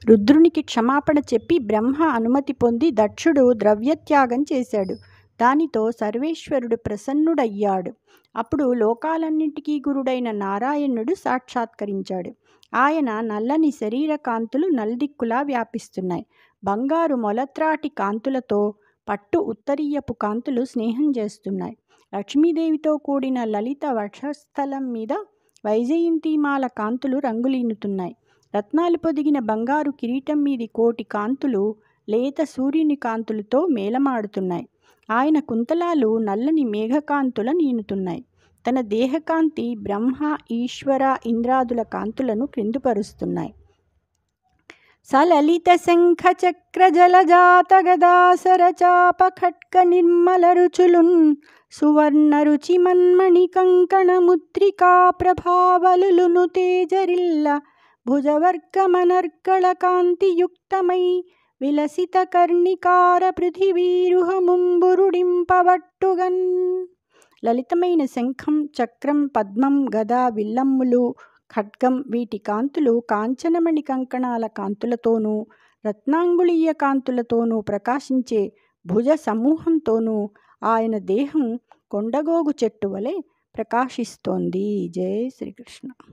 రుద్రునికి క్షమాపణ చెప్పి బ్రహ్మ అనుమతి పొంది దక్షుడు ద్రవ్యత్యాగం చేశాడు. దానితో సర్వేశ్వరుడు ప్రసన్నుడయ్యాడు. అప్పుడు లోకాలన్నింటికీ గురుడైన నారాయణుడు సాక్షాత్కరించాడు. ఆయన నల్లని శరీర కాంతులు నలుదిక్కులా వ్యాపిస్తున్నాయి. బంగారు మొలత్రాటి కాంతులతో పట్టు ఉత్తరీయపు కాంతులు స్నేహం చేస్తున్నాయి. లక్ష్మీదేవితో కూడిన లలిత వక్షస్థలం మీద వైజయంతిమాల కాంతులు రంగులీనుతున్నాయి. రత్నాలు పొదిగిన బంగారు కిరీటం మీది కోటి కాంతులు లేత సూర్యుని కాంతులతో మేలమాడుతున్నాయి. ఆయన కుంతలాలు నల్లని మేఘకాంతుల నీనుతున్నాయి. తన దేహకాంతి బ్రహ్మ, ఈశ్వర, ఇంద్రాదుల కాంతులను క్రిందుపరుస్తున్నాయి. సలలిత శంఖ చక్ర జలజాత గదాసర చాప ఖడ్గ నిర్మల రుచులున్ సువర్ణ రుచి మన్మణి కంకణ ముద్రికా ప్రభావలులును తేజరిల్ల భుజవర్గమనర్గళ కాంతియుక్తమై విలసిత కర్ణికార పృథివీరుహముంబురుడింపవట్టుగన్. లలితమైన శంఖం, చక్రం, పద్మం, గద, విల్లమ్ములు, ఖడ్గం వీటి కాంతులు కాంచనమణి కంకణాల కాంతులతోనూ రత్నాంగుళీయ కాంతులతోనూ ప్రకాశించే భుజ సమూహంతోనూ ఆయన దేహం కొండగోగు చెట్టు వలె ప్రకాశిస్తోంది. జై శ్రీకృష్ణ.